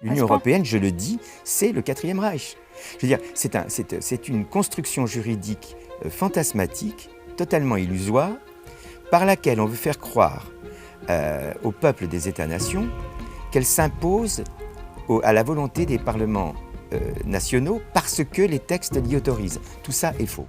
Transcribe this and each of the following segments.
L'Union européenne, je le dis, c'est le quatrième Reich. Je veux dire, c'est une construction juridique fantasmatique, totalement illusoire, par laquelle on veut faire croire au peuple des États-nations qu'elle s'impose à la volonté des parlements nationaux parce que les textes l'y autorisent. Tout ça est faux.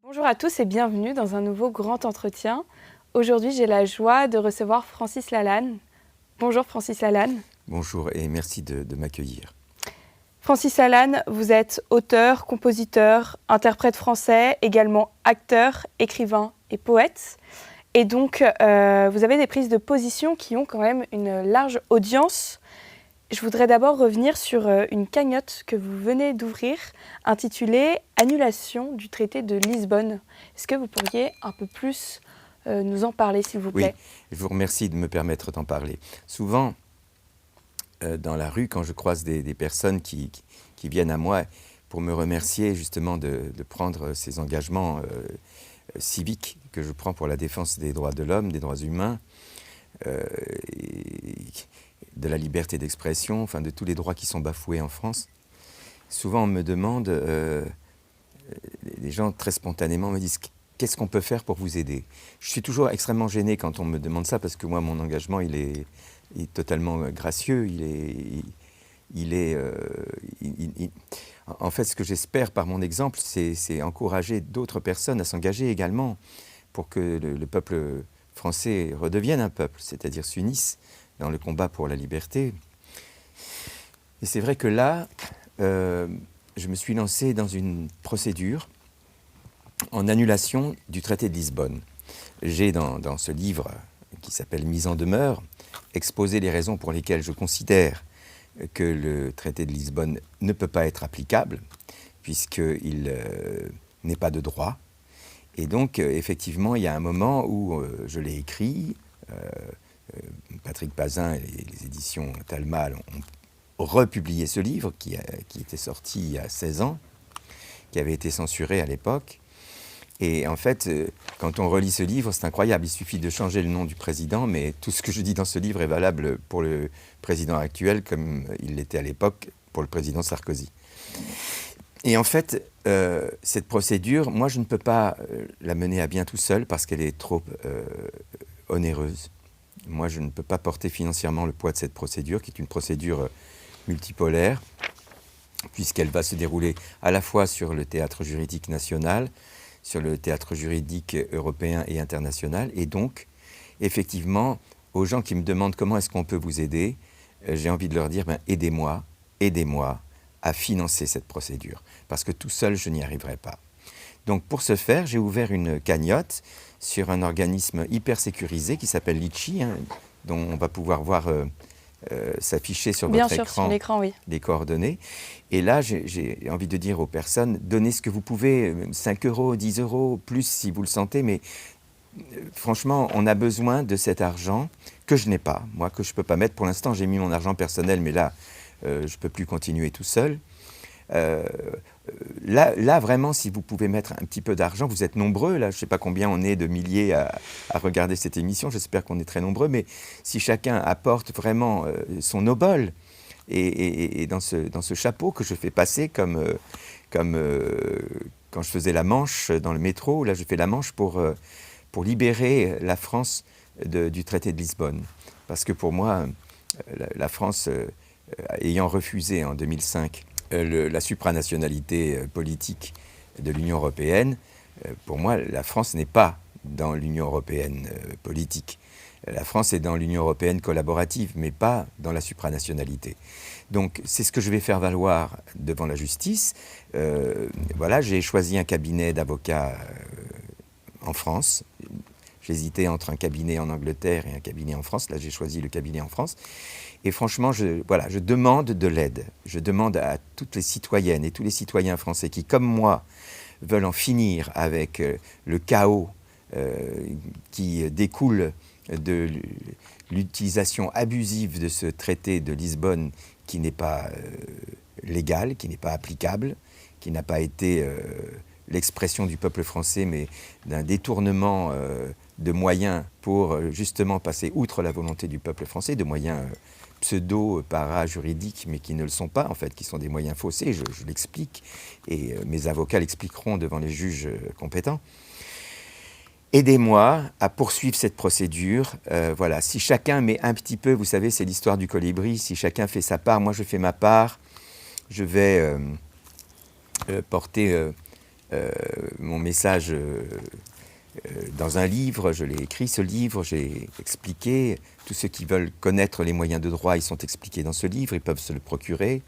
Bonjour à tous et bienvenue dans un nouveau grand entretien. Aujourd'hui, j'ai la joie de recevoir Francis Lalanne. Bonjour Francis Lalanne. Bonjour et merci de m'accueillir. Francis Lalanne, vous êtes auteur, compositeur, interprète français, également acteur, écrivain et poète. Et donc, vous avez des prises de position qui ont quand même une large audience. Je voudrais d'abord revenir sur une cagnotte que vous venez d'ouvrir, intitulée « Annulation du traité de Lisbonne ». Est-ce que vous pourriez un peu plus nous en parler, s'il vous plaît ? Oui, je vous remercie de me permettre d'en parler. Souvent, dans la rue, quand je croise des personnes qui viennent à moi pour me remercier justement de prendre ces engagements civiques que je prends pour la défense des droits de l'homme, des droits humains, de la liberté d'expression, enfin de tous les droits qui sont bafoués en France. Souvent on me demande, les gens très spontanément me disent « Qu'est-ce qu'on peut faire pour vous aider ?» Je suis toujours extrêmement gêné quand on me demande ça parce que moi mon engagement il est totalement gracieux, en fait ce que j'espère par mon exemple c'est encourager d'autres personnes à s'engager également pour que le peuple français redevienne un peuple, c'est-à-dire s'unisse dans le combat pour la liberté. Et c'est vrai que là, je me suis lancé dans une procédure en annulation du traité de Lisbonne. J'ai dans ce livre, qui s'appelle « Mise en demeure », exposé les raisons pour lesquelles je considère que le traité de Lisbonne ne peut pas être applicable, puisqu'il n'est pas de droit. Et donc, effectivement, il y a un moment où je l'ai écrit, Patrick Bazin et les éditions Talma ont republié ce livre qui était sorti il y a 16 ans, qui avait été censuré à l'époque. Et en fait, quand on relit ce livre, c'est incroyable. Il suffit de changer le nom du président, mais tout ce que je dis dans ce livre est valable pour le président actuel comme il l'était à l'époque pour le président Sarkozy. Et en fait, cette procédure, moi, je ne peux pas la mener à bien tout seul parce qu'elle est trop onéreuse. Moi, je ne peux pas porter financièrement le poids de cette procédure, qui est une procédure multipolaire, puisqu'elle va se dérouler à la fois sur le théâtre juridique national, sur le théâtre juridique européen et international. Et donc, effectivement, aux gens qui me demandent comment est-ce qu'on peut vous aider, j'ai envie de leur dire, aidez-moi à financer cette procédure, parce que tout seul, je n'y arriverai pas. Donc, pour ce faire, j'ai ouvert une cagnotte sur un organisme hyper sécurisé qui s'appelle Litchi, dont on va pouvoir voir s'afficher sur votre écran oui. les coordonnées. Et là, j'ai envie de dire aux personnes, donnez ce que vous pouvez, 5 €, 10 €, plus si vous le sentez, mais franchement, on a besoin de cet argent que je n'ai pas, moi, que je ne peux pas mettre. Pour l'instant, j'ai mis mon argent personnel, mais là, je ne peux plus continuer tout seul. Là, vraiment, si vous pouvez mettre un petit peu d'argent, vous êtes nombreux, là, je ne sais pas combien on est de milliers à regarder cette émission, j'espère qu'on est très nombreux, mais si chacun apporte vraiment son obol, et dans ce chapeau que je fais passer comme quand je faisais la manche dans le métro, là je fais la manche pour libérer la France du traité de Lisbonne. Parce que pour moi, la France, ayant refusé en 2005 la supranationalité politique de l'Union européenne, pour moi, la France n'est pas dans l'Union européenne politique. La France est dans l'Union européenne collaborative, mais pas dans la supranationalité. Donc, c'est ce que je vais faire valoir devant la justice. Voilà, j'ai choisi un cabinet d'avocats en France. J'hésitais entre un cabinet en Angleterre et un cabinet en France. Là, j'ai choisi le cabinet en France. Et franchement, je demande de l'aide. Je demande à toutes les citoyennes et tous les citoyens français qui, comme moi, veulent en finir avec le chaos qui découle de l'utilisation abusive de ce traité de Lisbonne qui n'est pas légal, qui n'est pas applicable, qui n'a pas été l'expression du peuple français, mais d'un détournement de moyens pour justement passer outre la volonté du peuple français, de moyens pseudo-para-juridiques, mais qui ne le sont pas, en fait, qui sont des moyens faussés, je l'explique, et mes avocats l'expliqueront devant les juges compétents. Aidez-moi à poursuivre cette procédure. Voilà, si chacun met un petit peu, vous savez, c'est l'histoire du colibri, si chacun fait sa part, moi je fais ma part, je vais porter mon message dans un livre, je l'ai écrit ce livre, j'ai expliqué, tous ceux qui veulent connaître les moyens de droit, ils sont expliqués dans ce livre, ils peuvent se le procurer.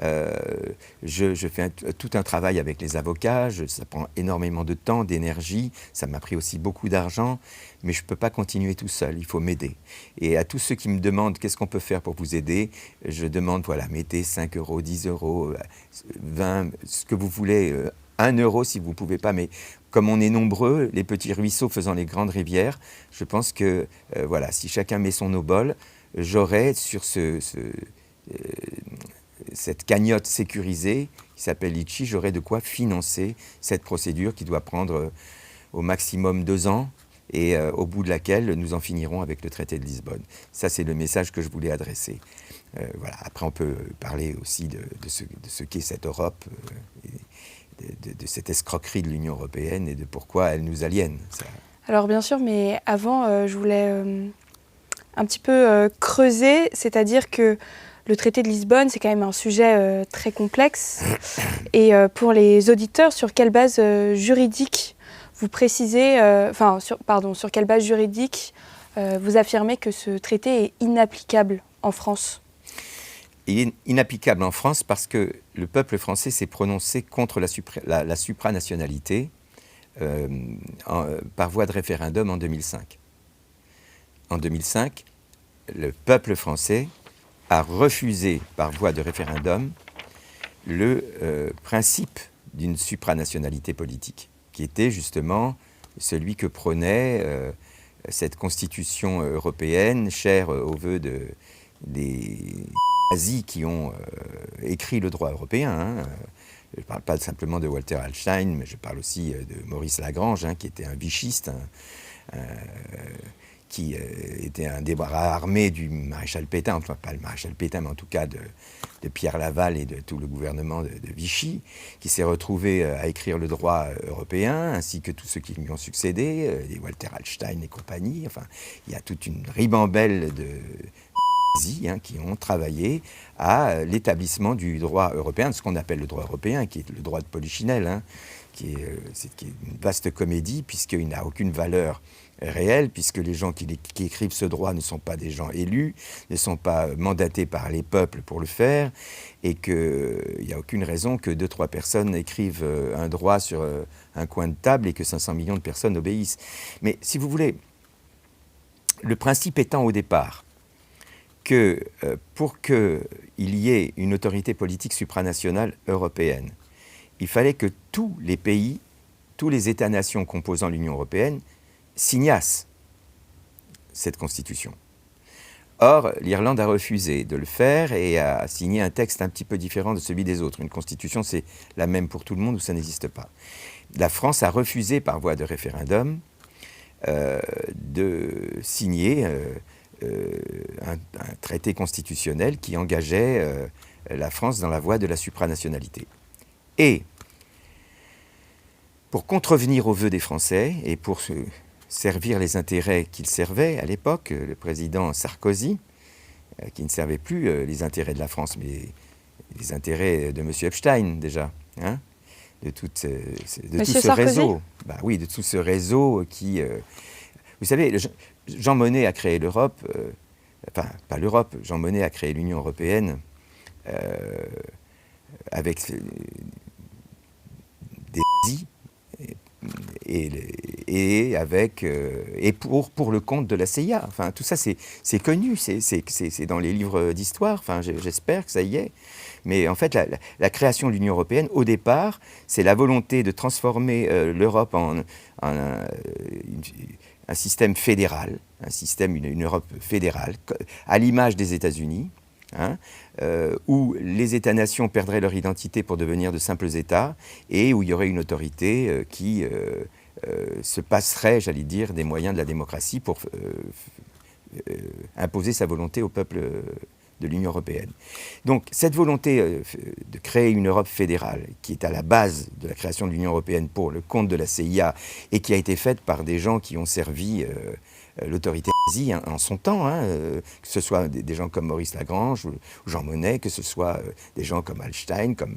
Je fais tout un travail avec les avocats, ça prend énormément de temps, d'énergie, ça m'a pris aussi beaucoup d'argent, mais je ne peux pas continuer tout seul, il faut m'aider. Et à tous ceux qui me demandent qu'est-ce qu'on peut faire pour vous aider, je demande, voilà, mettez 5 euros, 10 euros, 20, ce que vous voulez, 1 euro si vous ne pouvez pas, mais comme on est nombreux, les petits ruisseaux faisant les grandes rivières, je pense que, voilà, si chacun met son obol, j'aurai sur cette cagnotte sécurisée qui s'appelle Litchi, j'aurai de quoi financer cette procédure qui doit prendre au maximum 2 ans et au bout de laquelle nous en finirons avec le traité de Lisbonne. Ça, c'est le message que je voulais adresser. Voilà. Après, on peut parler aussi de ce qu'est cette Europe, de cette escroquerie de l'Union européenne et de pourquoi elle nous aliène. Ça. Alors bien sûr, mais avant, je voulais un petit peu creuser, c'est-à-dire que le traité de Lisbonne, c'est quand même un sujet très complexe. Et pour les auditeurs, sur quelle base juridique vous précisez, sur quelle base juridique vous affirmez que ce traité est inapplicable en France ? Il est inapplicable en France parce que le peuple français s'est prononcé contre la supranationalité par voie de référendum en 2005. En 2005, le peuple français a refusé par voie de référendum le principe d'une supranationalité politique, qui était justement celui que prônait cette constitution européenne, chère aux vœux des nazis qui ont écrit le droit européen. Hein. Je ne parle pas simplement de Walter Hallstein, mais je parle aussi de Maurice Lagrange, hein, qui était un vichiste, qui était un des bras armés du maréchal Pétain, enfin pas le maréchal Pétain, mais en tout cas de Pierre Laval et de tout le gouvernement de Vichy, qui s'est retrouvé à écrire le droit européen, ainsi que tous ceux qui lui ont succédé, les Walter Hallstein et compagnie. Enfin, il y a toute une ribambelle de qui ont travaillé à l'établissement du droit européen, de ce qu'on appelle le droit européen, qui est le droit de Polichinelle, hein, qui est une vaste comédie, puisqu'il n'a aucune valeur réelle, puisque les gens qui écrivent ce droit ne sont pas des gens élus, ne sont pas mandatés par les peuples pour le faire, et qu'il n'y a aucune raison que 2-3 personnes écrivent un droit sur un coin de table et que 500 millions de personnes obéissent. Mais si vous voulez, le principe étant au départ que pour qu'il y ait une autorité politique supranationale européenne, il fallait que tous les pays, tous les États-nations composant l'Union européenne signassent cette constitution. Or, l'Irlande a refusé de le faire et a signé un texte un petit peu différent de celui des autres. Une constitution, c'est la même pour tout le monde ou ça n'existe pas. La France a refusé par voie de référendum de signer un traité constitutionnel qui engageait la France dans la voie de la supranationalité. Et pour contrevenir aux vœux des Français et pour servir les intérêts qu'il servait à l'époque, le président Sarkozy, qui ne servait plus les intérêts de la France, mais les intérêts de M. Epstein déjà, hein, de tout ce réseau. Bah oui, de tout ce réseau qui... vous savez, Jean Monnet a créé l'Europe, enfin, pas l'Europe, Jean Monnet a créé l'Union européenne avec des nazis et pour le compte de la CIA. Enfin, tout ça, c'est connu, c'est dans les livres d'histoire. Enfin, j'espère que ça y est. Mais en fait, la création de l'Union européenne, au départ, c'est la volonté de transformer l'Europe en un système fédéral, une Europe fédérale, à l'image des États-Unis, hein, où les États-nations perdraient leur identité pour devenir de simples États, et où il y aurait une autorité qui se passerait, j'allais dire, des moyens de la démocratie pour imposer sa volonté au peuple de l'Union européenne. Donc cette volonté de créer une Europe fédérale, qui est à la base de la création de l'Union européenne pour le compte de la CIA, et qui a été faite par des gens qui ont servi l'autorité nazie en son temps, hein, que ce soit des gens comme Maurice Lagrange ou Jean Monnet, que ce soit des gens comme Hallstein, comme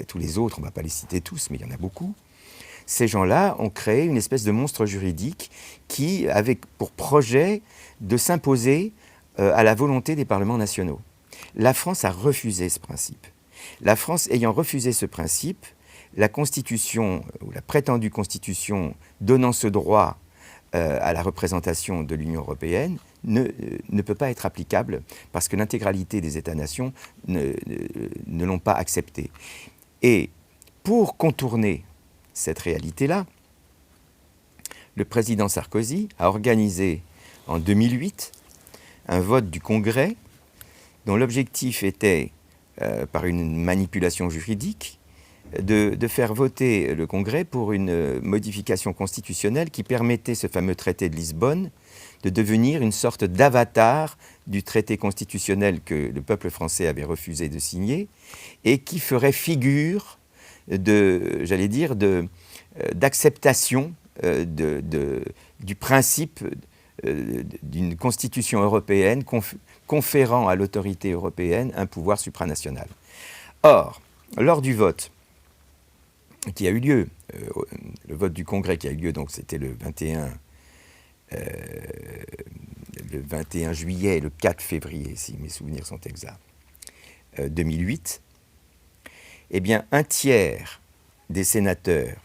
tous les autres, on ne va pas les citer tous, mais il y en a beaucoup. Ces gens-là ont créé une espèce de monstre juridique qui avait pour projet de s'imposer à la volonté des parlements nationaux. La France a refusé ce principe. La France ayant refusé ce principe, la Constitution, ou la prétendue Constitution donnant ce droit à la représentation de l'Union européenne, ne peut pas être applicable parce que l'intégralité des États-nations ne l'ont pas accepté. Et pour contourner cette réalité-là, le président Sarkozy a organisé en 2008 un vote du Congrès dont l'objectif était, par une manipulation juridique, de faire voter le Congrès pour une modification constitutionnelle qui permettait ce fameux traité de Lisbonne de devenir une sorte d'avatar du traité constitutionnel que le peuple français avait refusé de signer et qui ferait figure d'acceptation du principe d'une constitution européenne conférant à l'autorité européenne un pouvoir supranational. Or, lors du vote qui a eu lieu, le vote du Congrès qui a eu lieu, donc c'était le 21 juillet et le 4 février, si mes souvenirs sont exacts, 2008, eh bien, un tiers des sénateurs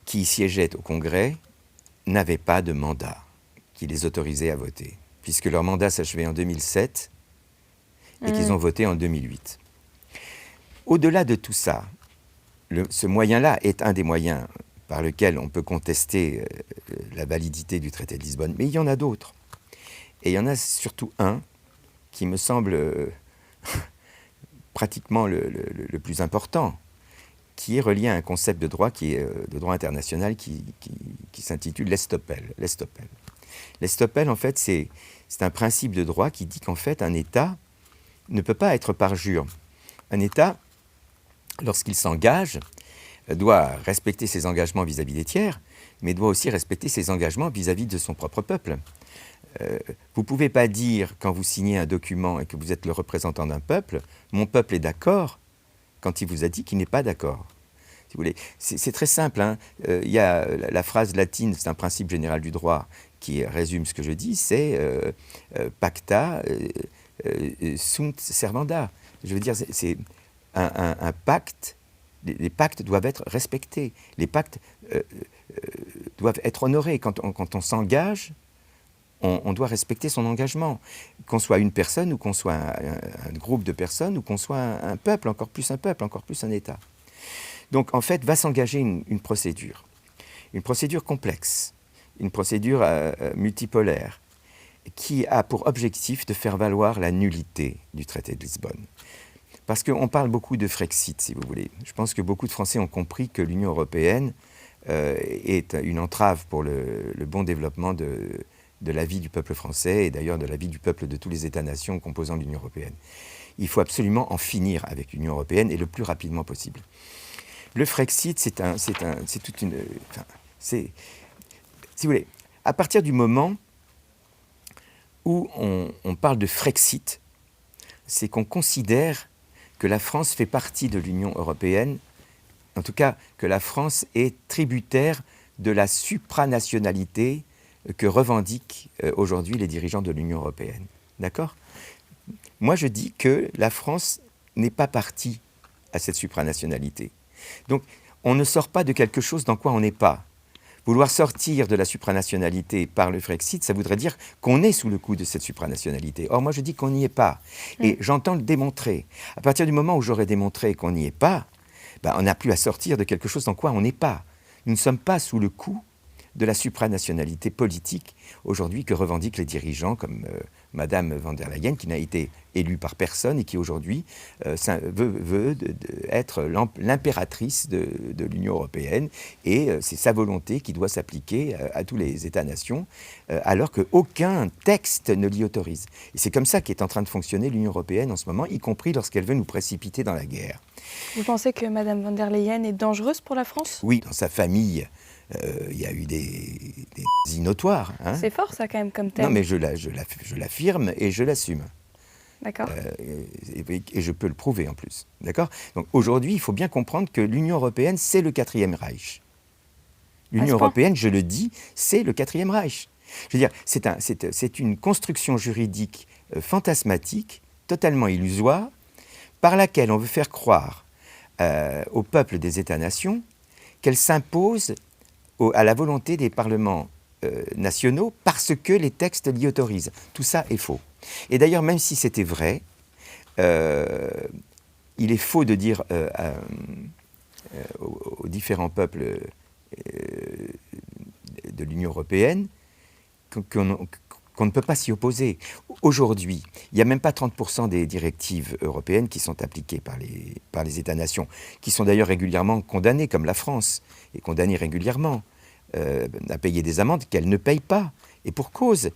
qui siégeaient au Congrès n'avaient pas de mandat qui les autorisait à voter, puisque leur mandat s'achevait en 2007 et qu'ils ont voté en 2008. Au-delà de tout ça, ce moyen-là est un des moyens par lequel on peut contester la validité du traité de Lisbonne, mais il y en a d'autres. Et il y en a surtout un qui me semble pratiquement le plus important, qui est relié à un concept de droit qui est de droit international qui s'intitule l'estoppel. L'estoppel, en fait, c'est un principe de droit qui dit qu'en fait, un État ne peut pas être parjure. Un État, lorsqu'il s'engage, doit respecter ses engagements vis-à-vis des tiers, mais doit aussi respecter ses engagements vis-à-vis de son propre peuple. Vous ne pouvez pas dire, quand vous signez un document et que vous êtes le représentant d'un peuple, « mon peuple est d'accord », quand il vous a dit qu'il n'est pas d'accord. Si vous voulez, c'est très simple, hein. Il y a la phrase latine, c'est un principe général du droit qui résume ce que je dis, c'est pacta sunt servanda. Je veux dire, c'est un pacte. Les pactes doivent être respectés. Les pactes doivent être honorés. Quand on s'engage, on doit respecter son engagement. Qu'on soit une personne ou qu'on soit un groupe de personnes ou qu'on soit un peuple, encore plus un État. Donc, en fait, va s'engager une procédure complexe, une procédure multipolaire, qui a pour objectif de faire valoir la nullité du traité de Lisbonne. Parce qu'on parle beaucoup de Frexit, si vous voulez. Je pense que beaucoup de Français ont compris que l'Union européenne est une entrave pour le bon développement de la vie du peuple français et d'ailleurs de la vie du peuple de tous les États-nations composant l'Union européenne. Il faut absolument en finir avec l'Union européenne et le plus rapidement possible. Le Frexit, c'est toute une... si vous voulez, à partir du moment où on parle de Frexit, c'est qu'on considère que la France fait partie de l'Union européenne, en tout cas que la France est tributaire de la supranationalité que revendiquent aujourd'hui les dirigeants de l'Union européenne. D'accord ? Moi, je dis que la France n'est pas partie à cette supranationalité. Donc, on ne sort pas de quelque chose dans quoi on n'est pas. Vouloir sortir de la supranationalité par le Frexit, ça voudrait dire qu'on est sous le coup de cette supranationalité. Or, moi, je dis qu'on n'y est pas. Et j'entends le démontrer. À partir du moment où j'aurais démontré qu'on n'y est pas, ben, on n'a plus à sortir de quelque chose dans quoi on n'est pas. Nous ne sommes pas sous le coup de la supranationalité politique aujourd'hui que revendiquent les dirigeants comme Madame von der Leyen, qui n'a été élue par personne et qui aujourd'hui veut être l'impératrice de l'Union européenne. Et c'est sa volonté qui doit s'appliquer à tous les États-nations, alors qu'aucun texte ne l'y autorise. Et c'est comme ça qu'est en train de fonctionner l'Union européenne en ce moment, y compris lorsqu'elle veut nous précipiter dans la guerre. Vous pensez que Madame von der Leyen est dangereuse pour la France ? Oui, dans sa famille, il y a eu des notoires. Hein. C'est fort ça quand même comme terme. Non mais je l'affirme et je l'assume. D'accord. Et je peux le prouver en plus. D'accord ? Donc aujourd'hui, il faut bien comprendre que l'Union européenne, c'est le quatrième Reich. L'Union européenne, je le dis, c'est le quatrième Reich. Je veux dire, c'est une construction juridique fantasmatique, totalement illusoire, par laquelle on veut faire croire au peuple des États-nations qu'elle s'impose à la volonté des parlements nationaux parce que les textes l'y autorisent. Tout ça est faux. Et d'ailleurs, même si c'était vrai, il est faux de dire aux différents peuples de l'Union européenne qu'on ne peut pas s'y opposer. Aujourd'hui, il n'y a même pas 30% des directives européennes qui sont appliquées par les États-nations, qui sont d'ailleurs régulièrement condamnées, comme la France est condamnée régulièrement à payer des amendes qu'elle ne paye pas. Et pour cause.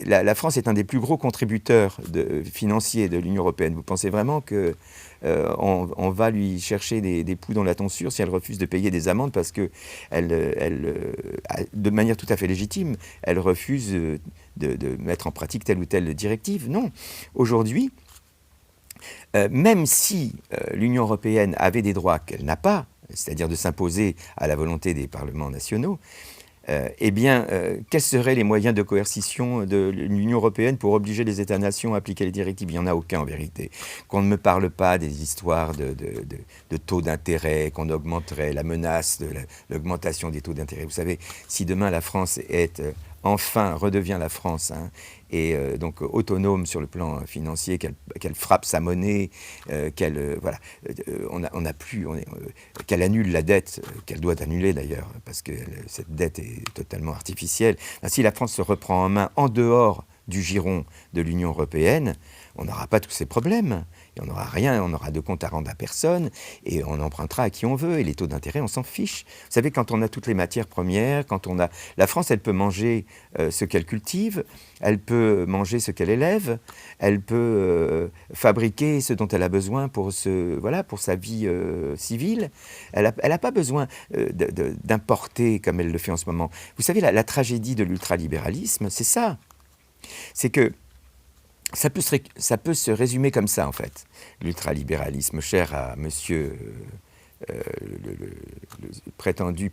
La France est un des plus gros contributeurs financiers de l'Union européenne. Vous pensez vraiment qu'on va lui chercher des poux dans la tonsure si elle refuse de payer des amendes parce que, de manière tout à fait légitime, elle refuse de mettre en pratique telle ou telle directive? Non. Aujourd'hui, même si l'Union européenne avait des droits qu'elle n'a pas, c'est-à-dire de s'imposer à la volonté des parlements nationaux, quels seraient les moyens de coercition de l'Union européenne pour obliger les États-nations à appliquer les directives? Il n'y en a aucun en vérité. Qu'on ne me parle pas des histoires de taux d'intérêt, qu'on augmenterait la menace de l'augmentation des taux d'intérêt. Vous savez, si demain la France redevient la France, hein, et donc autonome sur le plan financier, qu'elle frappe sa monnaie, qu'elle qu'elle annule la dette, qu'elle doit annuler d'ailleurs, parce que cette dette est totalement artificielle. Si la France se reprend en main en dehors du giron de l'Union européenne, on n'aura pas tous ces problèmes. Et on n'aura rien, on aura de compte à rendre à personne, et on empruntera à qui on veut, et les taux d'intérêt, on s'en fiche. Vous savez, quand on a toutes les matières premières, la France, elle peut manger ce qu'elle cultive, elle peut manger ce qu'elle élève, elle peut fabriquer ce dont elle a besoin pour sa vie civile. Elle n'a pas besoin d'importer comme elle le fait en ce moment. Vous savez, la tragédie de l'ultralibéralisme, c'est ça. C'est que ça peut se résumer comme ça, en fait, l'ultralibéralisme, cher à monsieur le prétendu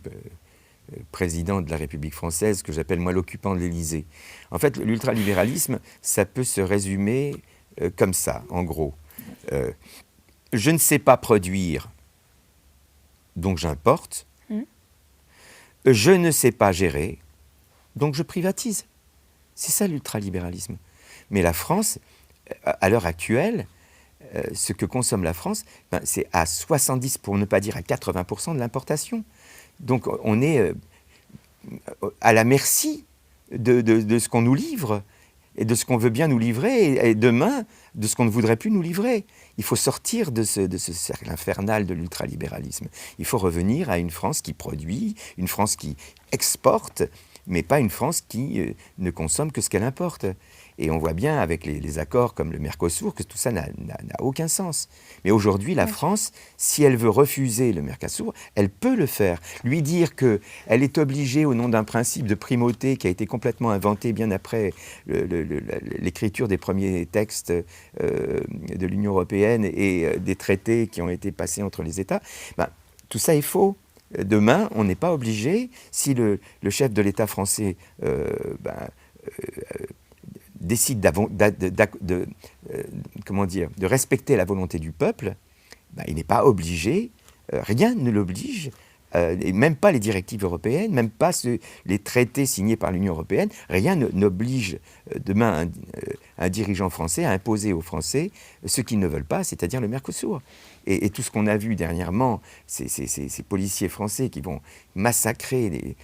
président de la République française, que j'appelle moi l'occupant de l'Élysée. En fait, l'ultralibéralisme, ça peut se résumer comme ça, en gros. Je ne sais pas produire, donc j'importe. Je ne sais pas gérer, donc je privatise. C'est ça l'ultralibéralisme. Mais la France, à l'heure actuelle, ce que consomme la France, c'est à 70, pour ne pas dire à 80% de l'importation. Donc on est à la merci de ce qu'on nous livre et de ce qu'on veut bien nous livrer, et demain, de ce qu'on ne voudrait plus nous livrer. Il faut sortir de ce cercle infernal de l'ultralibéralisme. Il faut revenir à une France qui produit, une France qui exporte, mais pas une France qui ne consomme que ce qu'elle importe. Et on voit bien avec les accords comme le Mercosur que tout ça n'a aucun sens. Mais aujourd'hui, la France, si elle veut refuser le Mercosur, elle peut le faire. Lui dire qu'elle est obligée, au nom d'un principe de primauté qui a été complètement inventé bien après l'écriture des premiers textes de l'Union européenne et des traités qui ont été passés entre les États, tout ça est faux. Demain, on n'est pas obligé, si le chef de l'État français décide de respecter la volonté du peuple, il n'est pas obligé, rien ne l'oblige, et même pas les directives européennes, même pas les traités signés par l'Union européenne, rien n'oblige demain un dirigeant français à imposer aux Français ce qu'ils ne veulent pas, c'est-à-dire le Mercosur. Et tout ce qu'on a vu dernièrement, ces policiers français qui vont massacrer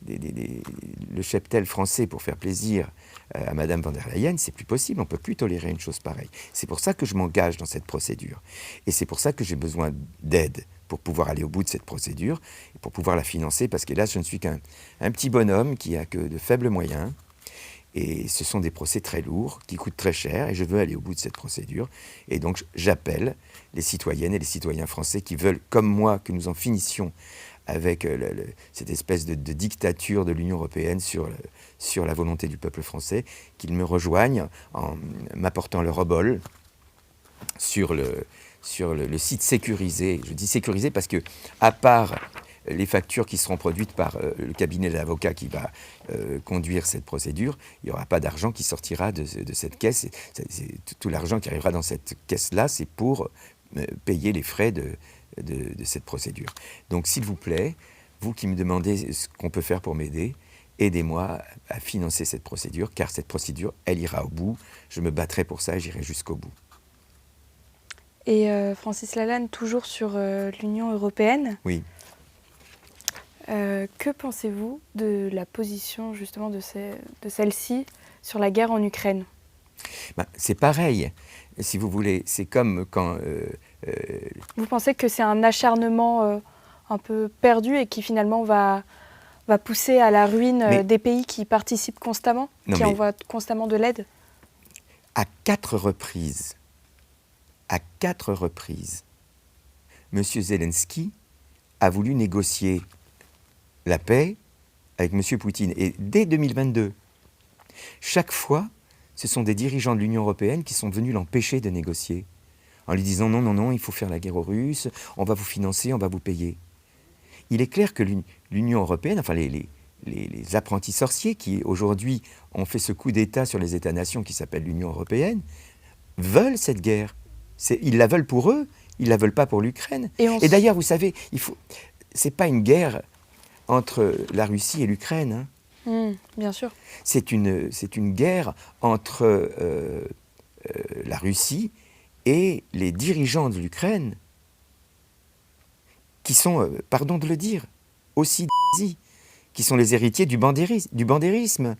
le cheptel français pour faire plaisir à Madame von der Leyen, c'est plus possible, on ne peut plus tolérer une chose pareille. C'est pour ça que je m'engage dans cette procédure. Et c'est pour ça que j'ai besoin d'aide pour pouvoir aller au bout de cette procédure, et pour pouvoir la financer, parce que là, je ne suis qu'un petit bonhomme qui a que de faibles moyens, et ce sont des procès très lourds, qui coûtent très cher, et je veux aller au bout de cette procédure. Et donc, j'appelle les citoyennes et les citoyens français qui veulent, comme moi, que nous en finissions avec cette espèce de dictature de l'Union européenne sur la volonté du peuple français, qu'ils me rejoignent en m'apportant leur obol sur le site sécurisé. Je dis sécurisé parce que, à part les factures qui seront produites par le cabinet d'avocats qui va conduire cette procédure, il n'y aura pas d'argent qui sortira de cette caisse. Tout l'argent qui arrivera dans cette caisse-là, c'est pour payer les frais de cette procédure. Donc, s'il vous plaît, vous qui me demandez ce qu'on peut faire pour m'aider, aidez-moi à financer cette procédure, car cette procédure, elle ira au bout. Je me battrai pour ça et j'irai jusqu'au bout. Et Francis Lalanne, toujours sur l'Union européenne. Oui. Que pensez-vous de la position justement de celle-ci sur la guerre en Ukraine ? C'est pareil, si vous voulez. C'est comme quand... Vous pensez que c'est un acharnement un peu perdu et qui finalement va pousser à la ruine des pays qui participent constamment, qui envoient constamment de l'aide ? À 4 reprises, M. Zelensky a voulu négocier la paix avec M. Poutine. Et dès 2022, chaque fois, ce sont des dirigeants de l'Union européenne qui sont venus l'empêcher de négocier, en lui disant non, il faut faire la guerre aux Russes, on va vous financer, on va vous payer. Il est clair que l'Union européenne, enfin les apprentis sorciers qui aujourd'hui ont fait ce coup d'État sur les États-nations qui s'appelle l'Union européenne, veulent cette guerre. Ils la veulent pour eux, ils ne la veulent pas pour l'Ukraine. Et d'ailleurs, vous savez, c'est pas une guerre entre la Russie et l'Ukraine. Bien sûr. C'est une guerre entre la Russie et les dirigeants de l'Ukraine, qui sont, pardon de le dire, aussi nazis, qui sont les héritiers du bandérisme.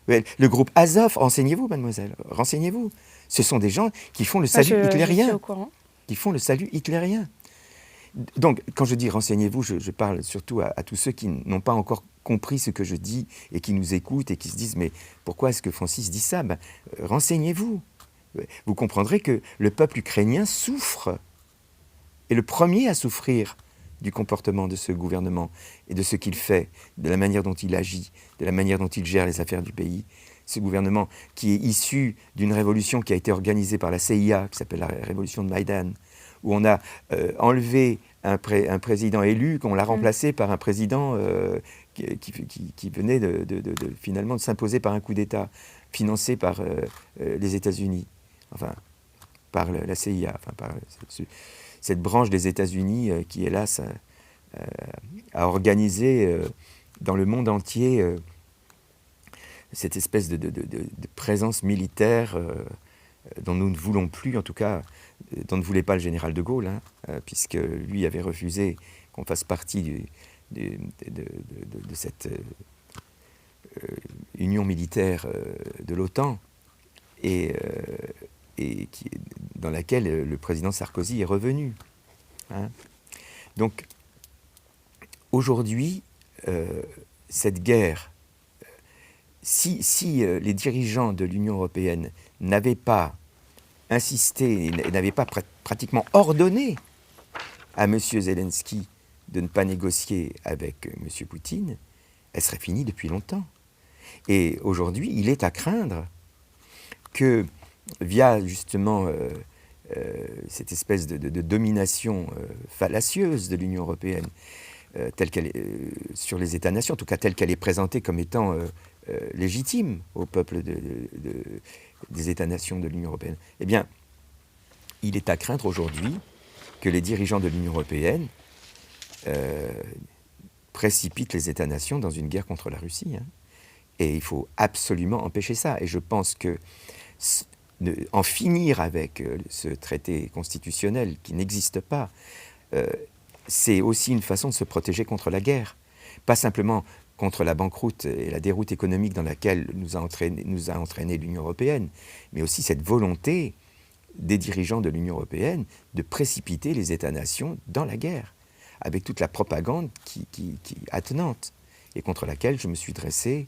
Le groupe Azov, renseignez-vous, mademoiselle, renseignez-vous. Ce sont des gens qui font le salut hitlérien. Je suis au courant. Qui font le salut hitlérien. Donc, quand je dis renseignez-vous, je parle surtout à tous ceux qui n'ont pas encore compris ce que je dis et qui nous écoutent et qui se disent « Mais pourquoi est-ce que Francis dit ça ?» Renseignez-vous. Vous comprendrez que le peuple ukrainien souffre, est le premier à souffrir du comportement de ce gouvernement et de ce qu'il fait, de la manière dont il agit, de la manière dont il gère les affaires du pays. Ce gouvernement qui est issu d'une révolution qui a été organisée par la CIA, qui s'appelle la révolution de Maïdan, où on a enlevé un président élu, qu'on l'a remplacé par un président qui venait finalement de s'imposer par un coup d'État, financé par les États-Unis, enfin par la CIA, enfin par cette branche des États-Unis qui, hélas, a organisé dans le monde entier cette espèce de présence militaire dont nous ne voulons plus, en tout cas, dont ne voulait pas le général de Gaulle, puisque lui avait refusé qu'on fasse partie de cette union militaire de l'OTAN, et dans laquelle le président Sarkozy est revenu. Donc, aujourd'hui, cette guerre, si les dirigeants de l'Union européenne n'avaient pas insisté, n'avaient pas pratiquement ordonné à M. Zelensky de ne pas négocier avec M. Poutine, elle serait finie depuis longtemps. Et aujourd'hui, il est à craindre que, via justement cette espèce de domination fallacieuse de l'Union européenne, telle qu'elle est sur les États-nations, en tout cas telle qu'elle est présentée comme étant légitime au peuple des États-nations de l'Union européenne, eh bien, il est à craindre aujourd'hui que les dirigeants de l'Union européenne précipitent les États-nations dans une guerre contre la Russie. Et il faut absolument empêcher ça. Et je pense que en finir avec ce traité constitutionnel qui n'existe pas, c'est aussi une façon de se protéger contre la guerre. Pas simplement contre la banqueroute et la déroute économique dans laquelle nous a entraîné l'Union européenne, mais aussi cette volonté des dirigeants de l'Union européenne de précipiter les États-nations dans la guerre, avec toute la propagande qui attenante, et contre laquelle je me suis dressé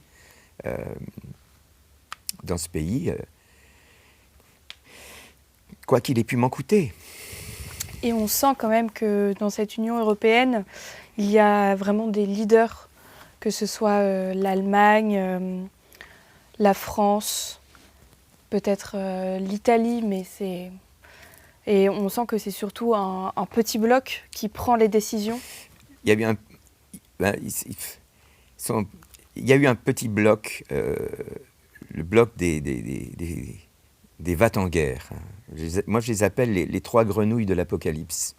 dans ce pays, quoi qu'il ait pu m'en coûter. Et on sent quand même que dans cette Union européenne, il y a vraiment des leaders, que ce soit l'Allemagne, la France, peut-être l'Italie, mais c'est... Et on sent que c'est surtout un petit bloc qui prend les décisions. Il y a eu un petit bloc, le bloc des va-t-en-guerre. Moi, je les appelle les trois grenouilles de l'Apocalypse.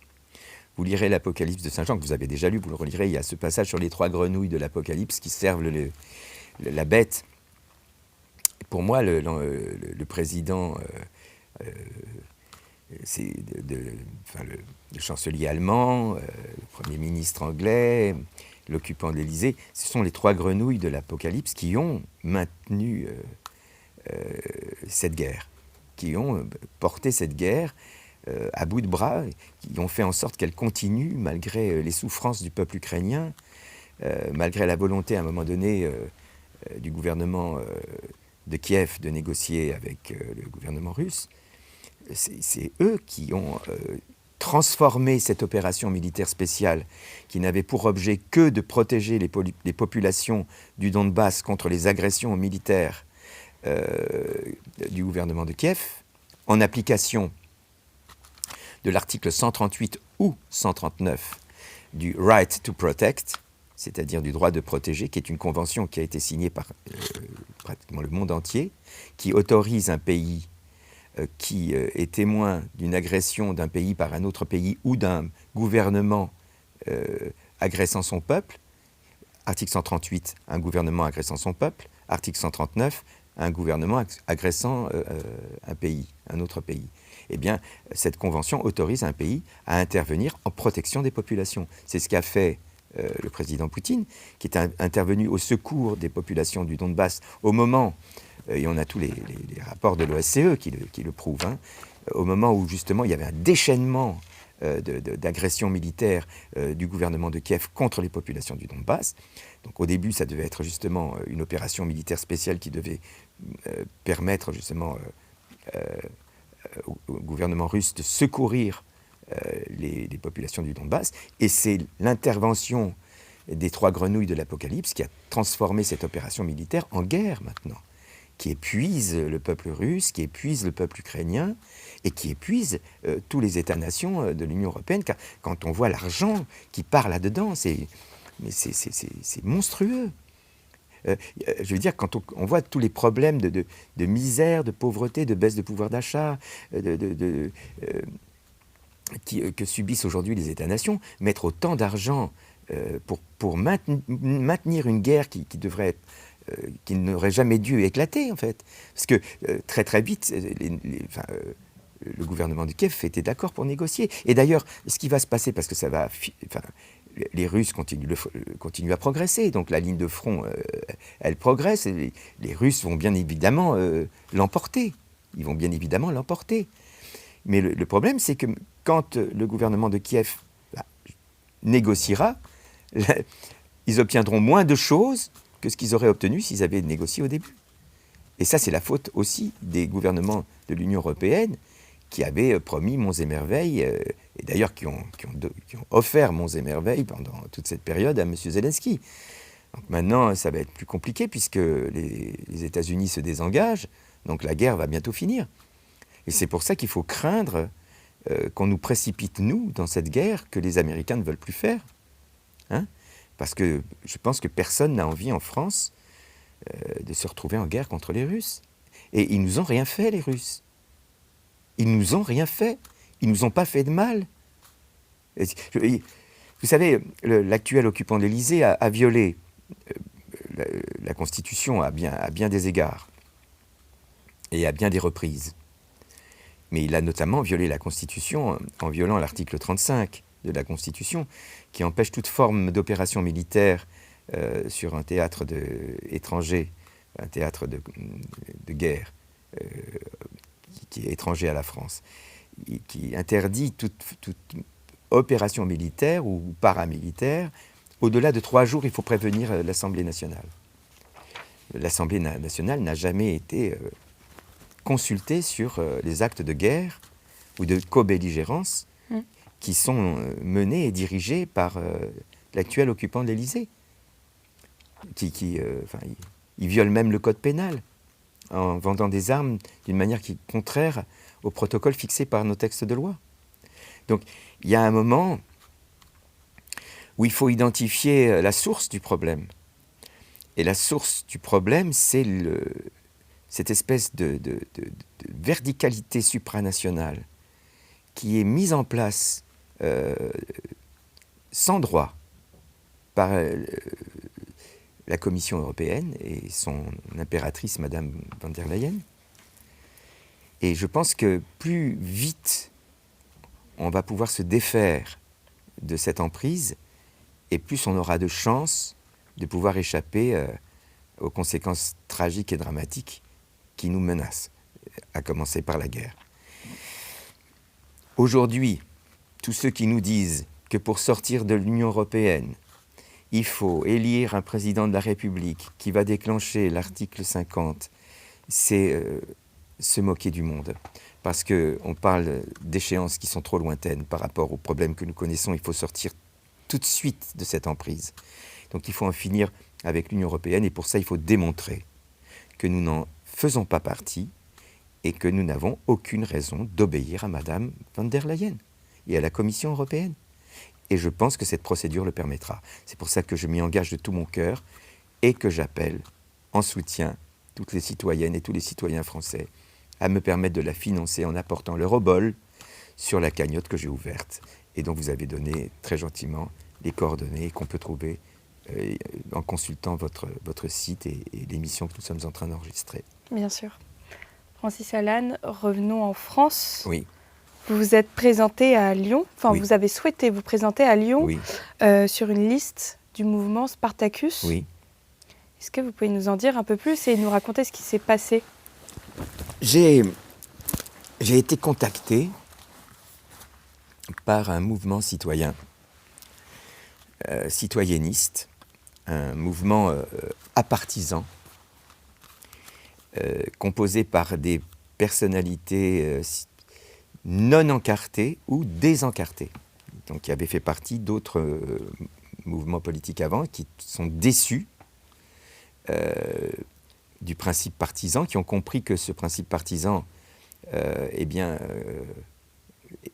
Vous lirez l'Apocalypse de Saint Jean, que vous avez déjà lu, vous le relirez, il y a ce passage sur les trois grenouilles de l'Apocalypse qui servent la bête. Pour moi, le président, c'est le chancelier allemand, le Premier ministre anglais, l'occupant de l'Élysée, ce sont les trois grenouilles de l'Apocalypse qui ont maintenu cette guerre, qui ont porté cette guerre à bout de bras, qui ont fait en sorte qu'elle continue malgré les souffrances du peuple ukrainien, malgré la volonté à un moment donné du gouvernement de Kiev de négocier avec le gouvernement russe. C'est eux qui ont transformé cette opération militaire spéciale qui n'avait pour objet que de protéger les populations du Donbass contre les agressions militaires du gouvernement de Kiev, en application de l'article 138 ou 139 du Right to Protect, c'est-à-dire du droit de protéger, qui est une convention qui a été signée par pratiquement le monde entier, qui autorise un pays qui est témoin d'une agression d'un pays par un autre pays ou d'un gouvernement agressant son peuple. Article 138, un gouvernement agressant son peuple. Article 139, un gouvernement agressant un pays, un autre pays. Eh bien, cette convention autorise un pays à intervenir en protection des populations. C'est ce qu'a fait le président Poutine, qui est intervenu au secours des populations du Donbass au moment, et on a tous les rapports de l'OSCE qui le prouvent, hein, au moment où justement il y avait un déchaînement d'agressions militaires du gouvernement de Kiev contre les populations du Donbass. Donc au début, ça devait être justement une opération militaire spéciale qui devait permettre justement au gouvernement russe de secourir les populations du Donbass. Et c'est l'intervention des trois grenouilles de l'Apocalypse qui a transformé cette opération militaire en guerre maintenant, qui épuise le peuple russe, qui épuise le peuple ukrainien et qui épuise tous les États-nations de l'Union européenne. Car quand on voit l'argent qui part là-dedans, c'est monstrueux. Je veux dire, quand on voit tous les problèmes de misère, de pauvreté, de baisse de pouvoir d'achat, que subissent aujourd'hui les États-nations, mettre autant d'argent pour maintenir une guerre qui devrait être qui n'aurait jamais dû éclater, en fait. Parce que très très vite, le gouvernement de Kiev était d'accord pour négocier. Et d'ailleurs, ce qui va se passer, parce que ça va... les Russes continuent à progresser, donc la ligne de front, elle progresse, et les Russes vont bien évidemment l'emporter. Ils vont bien évidemment l'emporter. Mais le problème, c'est que quand le gouvernement de Kiev négociera, ils obtiendront moins de choses que ce qu'ils auraient obtenu s'ils avaient négocié au début. Et ça, c'est la faute aussi des gouvernements de l'Union européenne qui avaient promis monts et merveilles, et d'ailleurs qui ont offert monts et merveilles pendant toute cette période à M. Zelensky. Donc maintenant, ça va être plus compliqué puisque les États-Unis se désengagent, donc la guerre va bientôt finir. Et c'est pour ça qu'il faut craindre qu'on nous précipite, nous, dans cette guerre que les Américains ne veulent plus faire. Hein ? Parce que je pense que personne n'a envie en France de se retrouver en guerre contre les Russes. Et ils nous ont rien fait, les Russes. Ils nous ont rien fait. Ils nous ont pas fait de mal. Vous savez, l'actuel occupant de l'Élysée a violé la Constitution à bien des égards et à bien des reprises. Mais il a notamment violé la Constitution en violant l'article 35 de la Constitution, qui empêche toute forme d'opération militaire sur un théâtre étranger, un théâtre de guerre qui est étranger à la France, qui interdit toute opération militaire ou paramilitaire. Au-delà de 3 jours, il faut prévenir l'Assemblée nationale. L'Assemblée nationale n'a jamais été consultée sur les actes de guerre ou de co-belligérance qui sont menés et dirigés par l'actuel occupant de l'Élysée. Il viole même le code pénal en vendant des armes d'une manière qui est contraire au protocole fixé par nos textes de loi. Donc, il y a un moment où il faut identifier la source du problème. Et la source du problème, c'est cette espèce de verticalité supranationale qui est mise en place sans droit par la Commission européenne et son impératrice, Madame von der Leyen. Et je pense que plus vite on va pouvoir se défaire de cette emprise, et plus on aura de chances de pouvoir échapper aux conséquences tragiques et dramatiques qui nous menacent, à commencer par la guerre. Aujourd'hui, tous ceux qui nous disent que pour sortir de l'Union européenne, il faut élire un président de la République qui va déclencher l'article 50, c'est se moquer du monde. Parce qu'on parle d'échéances qui sont trop lointaines par rapport aux problèmes que nous connaissons. Il faut sortir tout de suite de cette emprise. Donc il faut en finir avec l'Union européenne et pour ça il faut démontrer que nous n'en faisons pas partie et que nous n'avons aucune raison d'obéir à Madame von der Leyen et à la Commission européenne. Et je pense que cette procédure le permettra. C'est pour ça que je m'y engage de tout mon cœur et que j'appelle en soutien toutes les citoyennes et tous les citoyens français à me permettre de la financer en apportant l'eurobol sur la cagnotte que j'ai ouverte. Et dont vous avez donné très gentiment les coordonnées qu'on peut trouver en consultant votre site et l'émission que nous sommes en train d'enregistrer. Bien sûr. Francis Allan, revenons en France. Oui. Vous vous êtes présenté à Lyon, Oui. Vous avez souhaité vous présenter à Lyon Oui. Sur une liste du mouvement Spartacus. Oui. Est-ce que vous pouvez nous en dire un peu plus et nous raconter ce qui s'est passé ? J'ai été contacté par un mouvement citoyen, citoyenniste, un mouvement apartisan, composé par des personnalités non encartées ou désencartées, donc qui avaient fait partie d'autres mouvements politiques avant, qui sont déçus du principe partisan, qui ont compris que ce principe partisan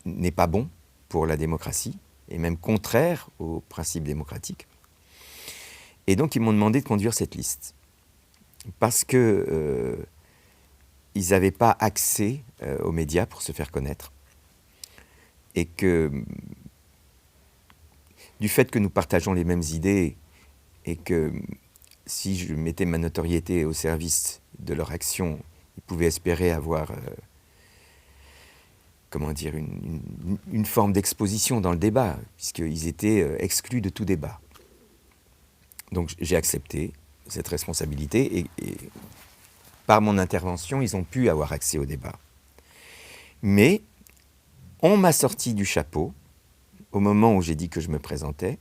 n'est pas bon pour la démocratie, et même contraire aux principes démocratiques. Et donc ils m'ont demandé de conduire cette liste, parce que ils n'avaient pas accès aux médias pour se faire connaître, et que du fait que nous partageons les mêmes idées, et que si je mettais ma notoriété au service de leur action, ils pouvaient espérer avoir une forme d'exposition dans le débat, puisqu'ils étaient exclus de tout débat. Donc j'ai accepté cette responsabilité et par mon intervention, ils ont pu avoir accès au débat. Mais on m'a sorti du chapeau, au moment où j'ai dit que je me présentais,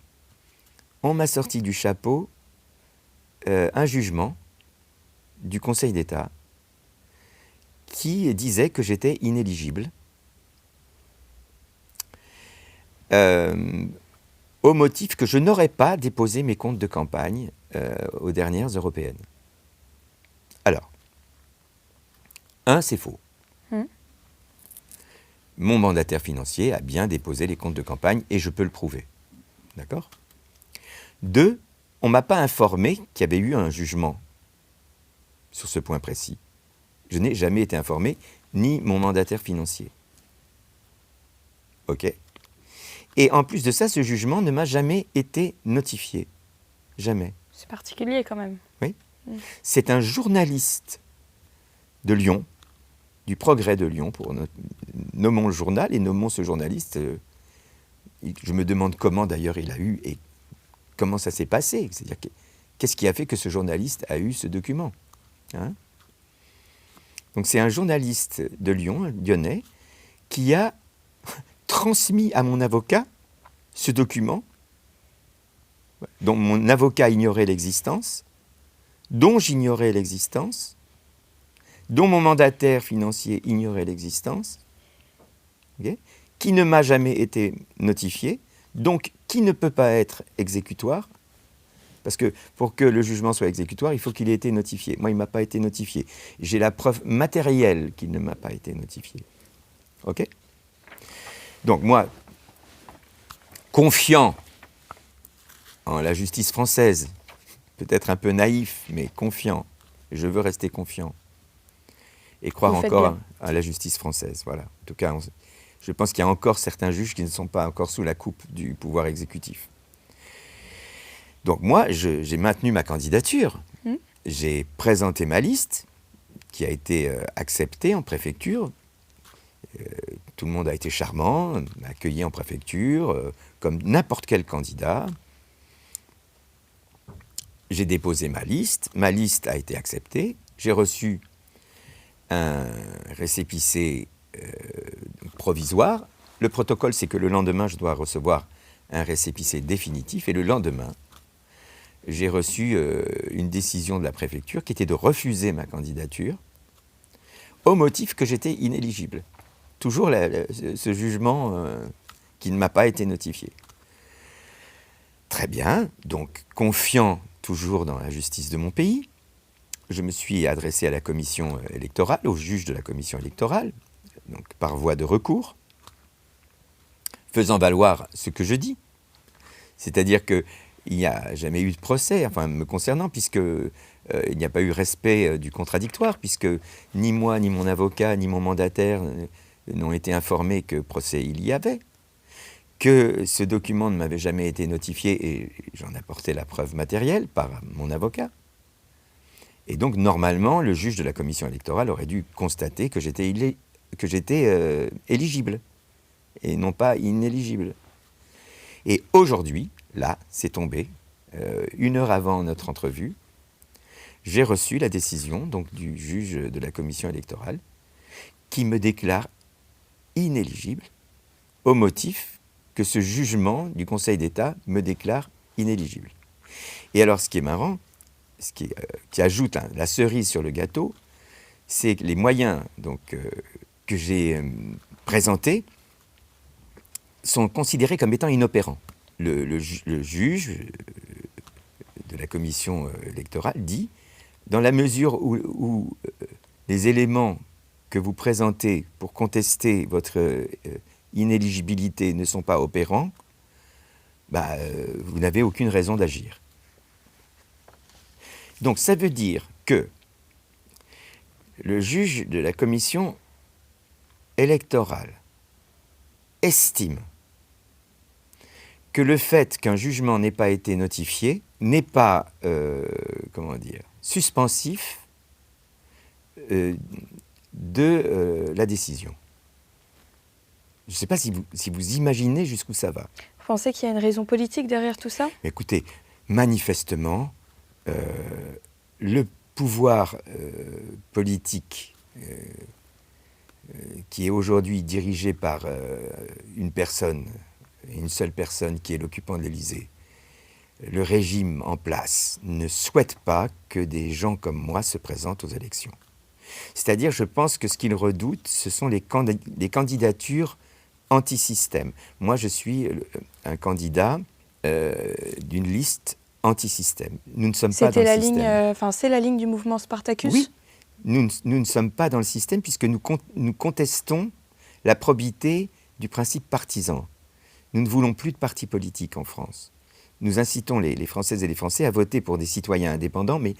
on m'a sorti du chapeau un jugement du Conseil d'État qui disait que j'étais inéligible au motif que je n'aurais pas déposé mes comptes de campagne aux dernières européennes. Alors, c'est faux. Mon mandataire financier a bien déposé les comptes de campagne et je peux le prouver. D'accord ? 2, on ne m'a pas informé qu'il y avait eu un jugement sur ce point précis. Je n'ai jamais été informé, ni mon mandataire financier. OK ? Et en plus de ça, ce jugement ne m'a jamais été notifié. Jamais. C'est particulier quand même. Oui. C'est un journaliste de Lyon, du Progrès de Lyon, nommons le journal et nommons ce journaliste. Je me demande comment d'ailleurs il a eu et comment ça s'est passé. C'est-à-dire Qu'est-ce qui a fait que ce journaliste a eu ce document, hein? Donc c'est un journaliste de Lyon, un Lyonnais, qui a transmis à mon avocat ce document dont mon avocat ignorait l'existence, dont j'ignorais l'existence, dont mon mandataire financier ignorait l'existence, okay, qui ne m'a jamais été notifié, donc qui ne peut pas être exécutoire, parce que pour que le jugement soit exécutoire, il faut qu'il ait été notifié. Moi, il ne m'a pas été notifié. J'ai la preuve matérielle qu'il ne m'a pas été notifié. OK ? Donc moi, confiant en la justice française, peut-être un peu naïf, mais confiant, je veux rester confiant, et croire encore à la justice française. Voilà. En tout cas, je pense qu'il y a encore certains juges qui ne sont pas encore sous la coupe du pouvoir exécutif. Donc moi, j'ai maintenu ma candidature. J'ai présenté ma liste, qui a été acceptée en préfecture. Tout le monde a été charmant, m'a accueilli en préfecture, comme n'importe quel candidat. J'ai déposé ma liste a été acceptée. J'ai reçu un récépissé provisoire. Le protocole, c'est que le lendemain, je dois recevoir un récépissé définitif, et le lendemain, j'ai reçu une décision de la préfecture qui était de refuser ma candidature au motif que j'étais inéligible. Toujours ce jugement qui ne m'a pas été notifié. Très bien, donc confiant toujours dans la justice de mon pays, je me suis adressé à la commission électorale, au juge de la commission électorale, donc par voie de recours, faisant valoir ce que je dis. C'est-à-dire qu'il n'y a jamais eu de procès, enfin me concernant, puisque il n'y a pas eu respect du contradictoire, puisque ni moi, ni mon avocat, ni mon mandataire n'ont été informés que procès il y avait, que ce document ne m'avait jamais été notifié, et j'en apportais la preuve matérielle par mon avocat. Et donc, normalement, le juge de la commission électorale aurait dû constater que j'étais éligible, et non pas inéligible. Et aujourd'hui, là, c'est tombé, 1 heure avant notre entrevue, j'ai reçu la décision donc, du juge de la commission électorale qui me déclare inéligible au motif que ce jugement du Conseil d'État me déclare inéligible. Et alors, ce qui est marrant, qui ajoute la cerise sur le gâteau, c'est que les moyens donc, que j'ai présentés sont considérés comme étant inopérants. Le juge de la commission électorale dit, dans la mesure où les éléments que vous présentez pour contester votre inéligibilité ne sont pas opérants, vous n'avez aucune raison d'agir. Donc ça veut dire que le juge de la commission électorale estime que le fait qu'un jugement n'ait pas été notifié n'est pas, suspensif de la décision. Je ne sais pas si vous imaginez jusqu'où ça va. Vous pensez qu'il y a une raison politique derrière tout ça ? Écoutez, manifestement, le pouvoir politique qui est aujourd'hui dirigé par une seule personne qui est l'occupant de l'Élysée, le régime en place ne souhaite pas que des gens comme moi se présentent aux élections. C'est-à-dire, je pense que ce qu'ils redoutent, ce sont les candidatures anti-système. Moi, je suis un candidat d'une liste anti-système. Nous ne sommes pas dans le système. C'est la ligne du mouvement Spartacus ? Oui, nous ne sommes pas dans le système puisque nous contestons la probité du principe partisan. Nous ne voulons plus de partis politiques en France. Nous incitons les Françaises et les Français à voter pour des citoyens indépendants, mais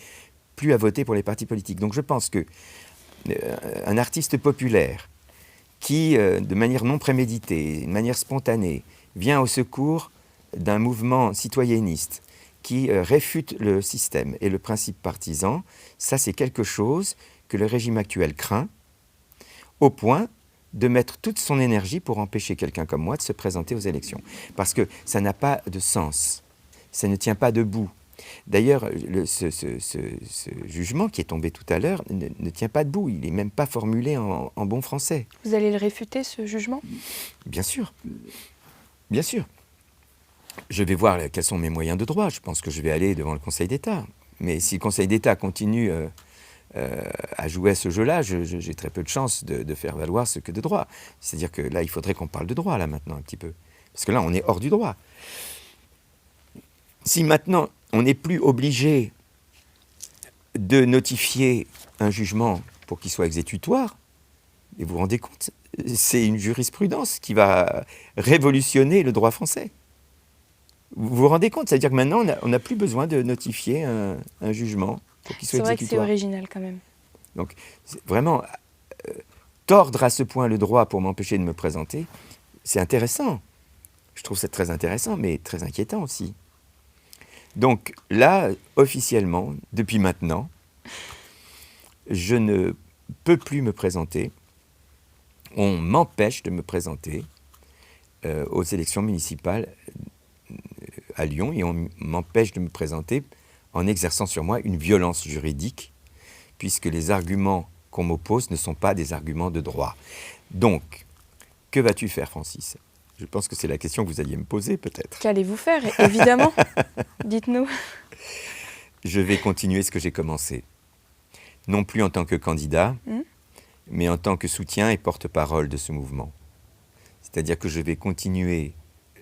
plus à voter pour les partis politiques. Donc je pense qu'un artiste populaire qui, de manière non préméditée, de manière spontanée, vient au secours d'un mouvement citoyenniste qui réfute le système et le principe partisan, ça c'est quelque chose que le régime actuel craint, au point de mettre toute son énergie pour empêcher quelqu'un comme moi de se présenter aux élections. Parce que ça n'a pas de sens, ça ne tient pas debout. D'ailleurs, ce jugement qui est tombé tout à l'heure ne tient pas debout. Il n'est même pas formulé en bon français. Vous allez le réfuter, ce jugement? Bien sûr. Bien sûr. Je vais voir quels sont mes moyens de droit. Je pense que je vais aller devant le Conseil d'État. Mais si le Conseil d'État continue à jouer à ce jeu-là, j'ai très peu de chances de faire valoir ce que de droit. C'est-à-dire que là, il faudrait qu'on parle de droit, là, maintenant, un petit peu. Parce que là, on est hors du droit. Si maintenant, on n'est plus obligé de notifier un jugement pour qu'il soit exécutoire, et vous vous rendez compte, c'est une jurisprudence qui va révolutionner le droit français. Vous vous rendez compte? C'est-à-dire que maintenant, on n'a plus besoin de notifier un jugement pour qu'il soit exécutoire. C'est vrai que c'est original quand même. Donc, vraiment, tordre à ce point le droit pour m'empêcher de me présenter, c'est intéressant. Je trouve ça très intéressant, mais très inquiétant aussi. Donc là, officiellement, depuis maintenant, je ne peux plus me présenter. On m'empêche de me présenter aux élections municipales à Lyon et on m'empêche de me présenter en exerçant sur moi une violence juridique puisque les arguments qu'on m'oppose ne sont pas des arguments de droit. Donc, que vas-tu faire, Francis? Je pense que c'est la question que vous alliez me poser, peut-être. Qu'allez-vous faire, évidemment? Dites-nous. Je vais continuer ce que j'ai commencé. Non plus en tant que candidat, mais en tant que soutien et porte-parole de ce mouvement. C'est-à-dire que je vais continuer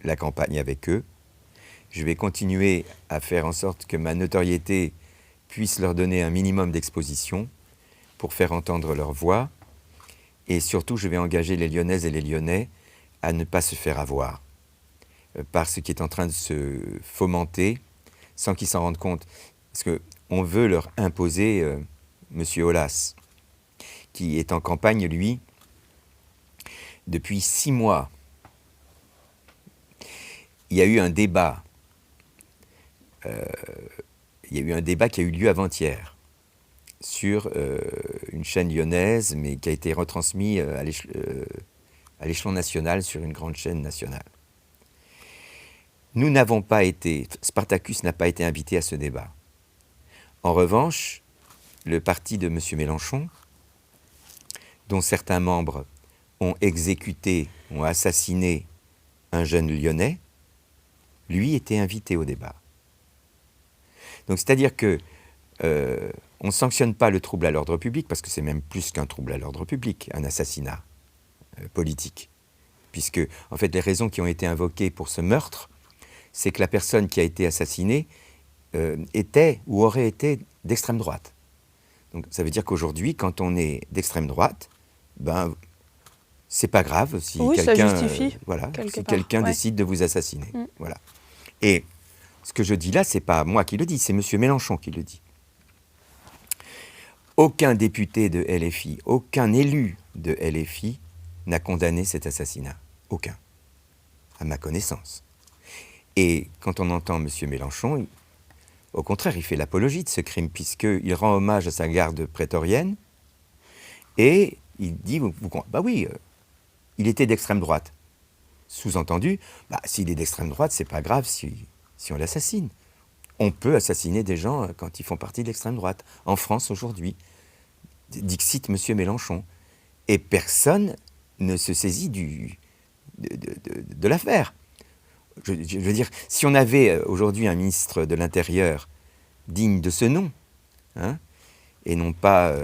la campagne avec eux. Je vais continuer à faire en sorte que ma notoriété puisse leur donner un minimum d'exposition pour faire entendre leur voix. Et surtout, je vais engager les Lyonnaises et les Lyonnais à ne pas se faire avoir par ce qui est en train de se fomenter sans qu'ils s'en rendent compte. Parce qu'on veut leur imposer M. Aulas, qui est en campagne, lui, depuis 6 mois. Il y a eu un débat. Il y a eu un débat qui a eu lieu avant-hier sur une chaîne lyonnaise, mais qui a été retransmis à l'échelon national sur une grande chaîne nationale. Nous n'avons pas été, Spartacus n'a pas été invité à ce débat. En revanche, le parti de M. Mélenchon, dont certains membres ont exécuté, ont assassiné un jeune Lyonnais, lui était invité au débat. Donc c'est-à-dire que on ne sanctionne pas le trouble à l'ordre public, parce que c'est même plus qu'un trouble à l'ordre public, un assassinat politique. Puisque, en fait, les raisons qui ont été invoquées pour ce meurtre, c'est que la personne qui a été assassinée était ou aurait été d'extrême droite. Donc ça veut dire qu'aujourd'hui, quand on est d'extrême droite, ben, c'est pas grave si quelqu'un décide de vous assassiner. Voilà. Et ce que je dis là, c'est pas moi qui le dis, c'est M. Mélenchon qui le dit. Aucun député de LFI, aucun élu de LFI n'a condamné cet assassinat. Aucun. À ma connaissance. Et quand on entend M. Mélenchon, au contraire, il fait l'apologie de ce crime, puisqu'il rend hommage à sa garde prétorienne, et il dit, bah oui, il était d'extrême droite. Sous-entendu, bah, s'il est d'extrême droite, c'est pas grave si on l'assassine. On peut assassiner des gens quand ils font partie de l'extrême droite. En France, aujourd'hui, dixit M. Mélenchon. Et personne ne se saisit de l'affaire. Je veux dire, si on avait aujourd'hui un ministre de l'Intérieur digne de ce nom, hein, et non pas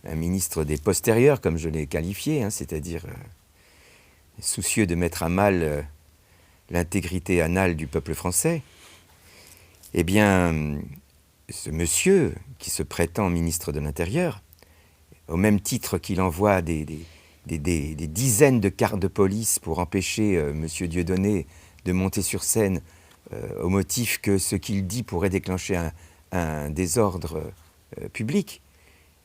un ministre des postérieurs, comme je l'ai qualifié, hein, c'est-à-dire soucieux de mettre à mal l'intégrité anale du peuple français, eh bien, ce monsieur qui se prétend ministre de l'Intérieur, au même titre qu'il envoie des dizaines de cars de police pour empêcher M. Dieudonné de monter sur scène au motif que ce qu'il dit pourrait déclencher un désordre public,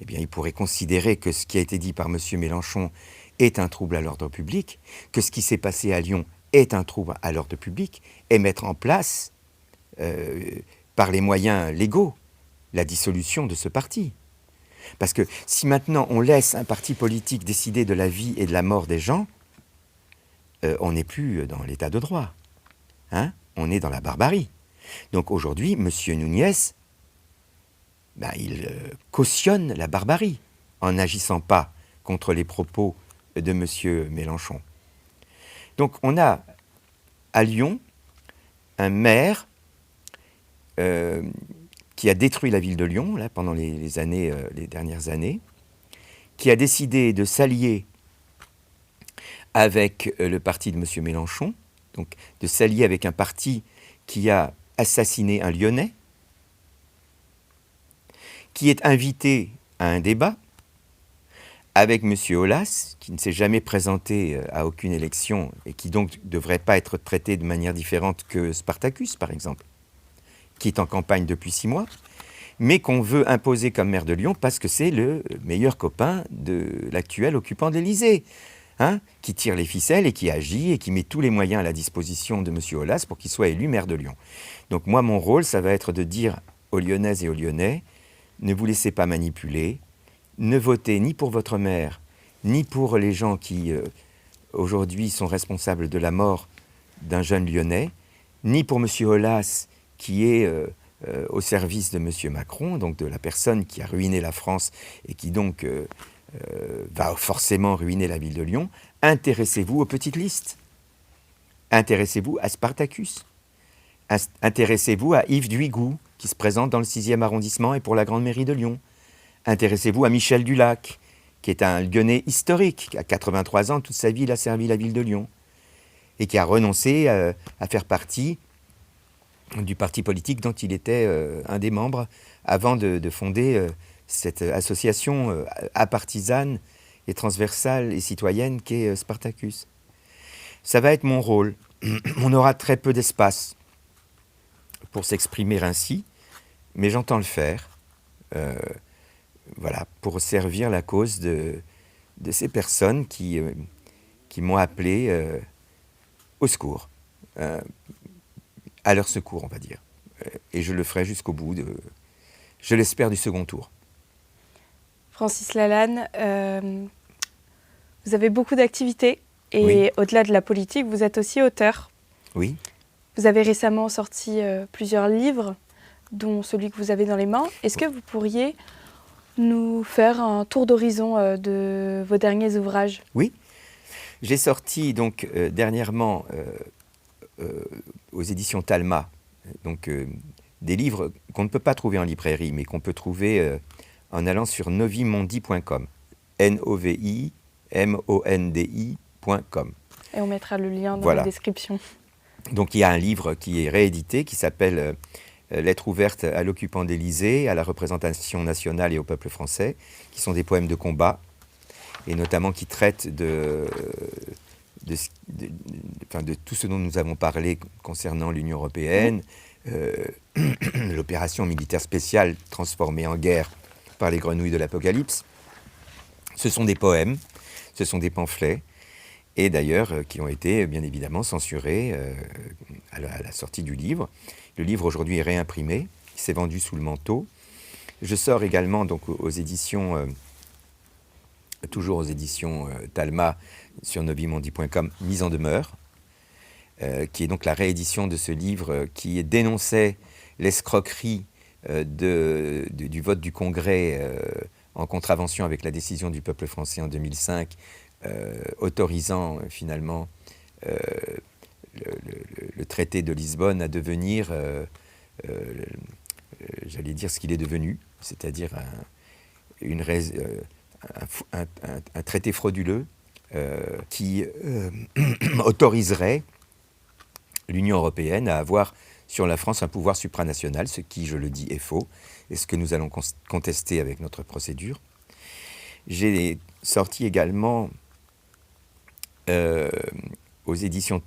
eh bien, il pourrait considérer que ce qui a été dit par M. Mélenchon est un trouble à l'ordre public, que ce qui s'est passé à Lyon est un trouble à l'ordre public, et mettre en place, par les moyens légaux, la dissolution de ce parti. Parce que si maintenant on laisse un parti politique décider de la vie et de la mort des gens, on n'est plus dans l'état de droit. Hein? On est dans la barbarie. Donc aujourd'hui, M. Núñez, il cautionne la barbarie en n'agissant pas contre les propos de M. Mélenchon. Donc on a à Lyon un maire qui a détruit la ville de Lyon là, pendant les dernières années, qui a décidé de s'allier avec le parti de M. Mélenchon, donc de s'allier avec un parti qui a assassiné un Lyonnais, qui est invité à un débat avec M. Aulas, qui ne s'est jamais présenté à aucune élection et qui donc ne devrait pas être traité de manière différente que Spartacus, par exemple, qui est en campagne depuis 6 mois, mais qu'on veut imposer comme maire de Lyon parce que c'est le meilleur copain de l'actuel occupant de l'Élysée, qui tire les ficelles et qui agit et qui met tous les moyens à la disposition de M. Aulas pour qu'il soit élu maire de Lyon. Donc moi, mon rôle, ça va être de dire aux Lyonnaises et aux Lyonnais, ne vous laissez pas manipuler, ne votez ni pour votre maire, ni pour les gens qui, aujourd'hui, sont responsables de la mort d'un jeune Lyonnais, ni pour M. Aulas, qui est au service de M. Macron, donc de la personne qui a ruiné la France et qui donc va forcément ruiner la ville de Lyon. Intéressez-vous aux petites listes. Intéressez-vous à Spartacus. Intéressez-vous à Yves Duigou, qui se présente dans le 6e arrondissement et pour la Grande Mairie de Lyon. Intéressez-vous à Michel Dulac, qui est un Lyonnais historique, qui a 83 ans, toute sa vie, il a servi la ville de Lyon, et qui a renoncé à faire partie du parti politique dont il était un des membres avant de fonder cette association apartisane et transversale et citoyenne qu'est Spartacus. Ça va être mon rôle. On aura très peu d'espace pour s'exprimer ainsi, mais j'entends le faire, pour servir la cause de ces personnes qui m'ont appelé au secours, à leur secours, on va dire. Et je le ferai jusqu'au bout, je l'espère, du second tour. Francis Lalanne, vous avez beaucoup d'activités et oui. Au-delà de la politique, vous êtes aussi auteur. Oui. Vous avez récemment sorti plusieurs livres, dont celui que vous avez dans les mains. Est-ce que vous pourriez nous faire un tour d'horizon de vos derniers ouvrages ? Oui. J'ai sorti donc dernièrement aux éditions Talma donc, des livres qu'on ne peut pas trouver en librairie, mais qu'on peut trouver en allant sur novimondi.com. novimondi.com. Et on mettra le lien dans la description. Donc il y a un livre qui est réédité, qui s'appelle Lettre ouverte à l'occupant d'Élysée, à la représentation nationale et au peuple français, qui sont des poèmes de combat, et notamment qui traitent de tout ce dont nous avons parlé concernant l'Union européenne, l'opération militaire spéciale transformée en guerre par les grenouilles de l'Apocalypse. Ce sont des poèmes, ce sont des pamphlets, et d'ailleurs qui ont été bien évidemment censurés à la sortie du livre. Le livre aujourd'hui est réimprimé, il s'est vendu sous le manteau. Je sors également donc aux éditions, toujours aux éditions Talma, sur novimondi.com, Mise en demeure, qui est donc la réédition de ce livre qui dénonçait l'escroquerie du vote du Congrès en contravention avec la décision du peuple français en 2005, autorisant finalement le traité de Lisbonne à devenir, j'allais dire ce qu'il est devenu, c'est-à-dire un traité frauduleux qui autoriserait l'Union européenne à avoir sur la France un pouvoir supranational, ce qui, je le dis, est faux, et ce que nous allons contester avec notre procédure. J'ai sorti également aux éditions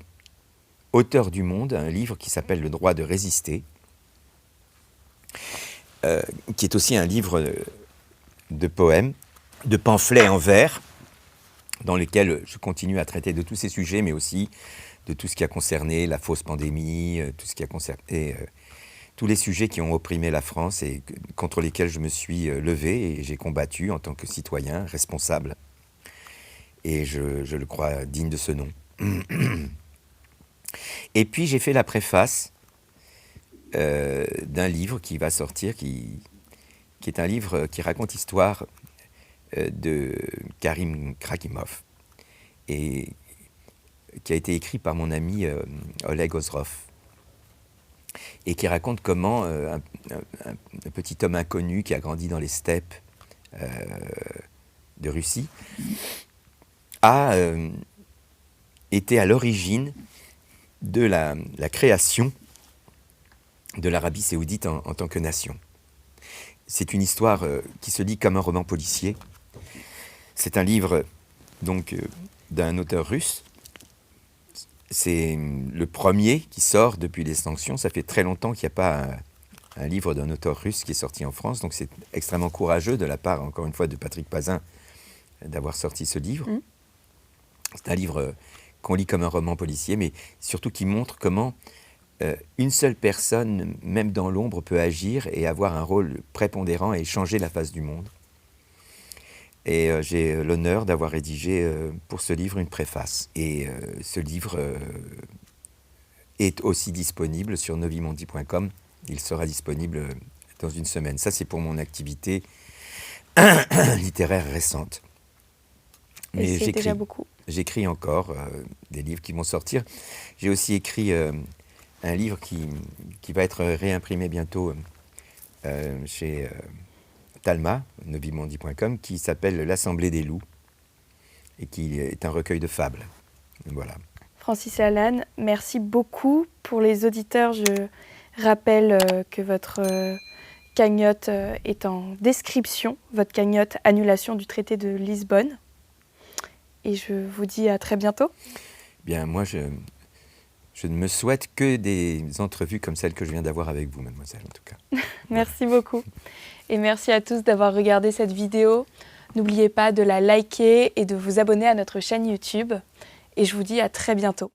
Auteurs du Monde un livre qui s'appelle Le droit de résister, qui est aussi un livre de poèmes, de pamphlets en vers, dans lesquels je continue à traiter de tous ces sujets, mais aussi de tout ce qui a concerné la fausse pandémie, tout ce qui a concerné tous les sujets qui ont opprimé la France et contre lesquels je me suis levé et j'ai combattu en tant que citoyen responsable. Et je le crois digne de ce nom. Et puis j'ai fait la préface d'un livre qui va sortir, qui est un livre qui raconte l'histoire de Karim Khrakimov, et qui a été écrit par mon ami Oleg Ozrov, et qui raconte comment un petit homme inconnu qui a grandi dans les steppes de Russie a été à l'origine de la création de l'Arabie saoudite en tant que nation. C'est une histoire qui se lit comme un roman policier. C'est un livre donc d'un auteur russe. C'est le premier qui sort depuis les sanctions. Ça fait très longtemps qu'il n'y a pas un livre d'un auteur russe qui est sorti en France. Donc c'est extrêmement courageux de la part, encore une fois, de Patrick Pazin d'avoir sorti ce livre. C'est un livre qu'on lit comme un roman policier, mais surtout qui montre comment une seule personne, même dans l'ombre, peut agir et avoir un rôle prépondérant et changer la face du monde. Et j'ai l'honneur d'avoir rédigé pour ce livre une préface. Et ce livre est aussi disponible sur novimondi.com. Il sera disponible dans une semaine. Ça, c'est pour mon activité littéraire récente. Mais c'est déjà beaucoup. J'écris encore des livres qui vont sortir. J'ai aussi écrit un livre qui va être réimprimé bientôt chez Talma, novimondi.com, qui s'appelle L'Assemblée des loups et qui est un recueil de fables. Voilà. Francis Lalanne, merci beaucoup. Pour les auditeurs, je rappelle que votre cagnotte est en description, votre cagnotte annulation du traité de Lisbonne. Et je vous dis à très bientôt. Bien, moi, je ne me souhaite que des entrevues comme celle que je viens d'avoir avec vous, mademoiselle, en tout cas. Merci beaucoup. Et merci à tous d'avoir regardé cette vidéo. N'oubliez pas de la liker et de vous abonner à notre chaîne YouTube. Et je vous dis à très bientôt.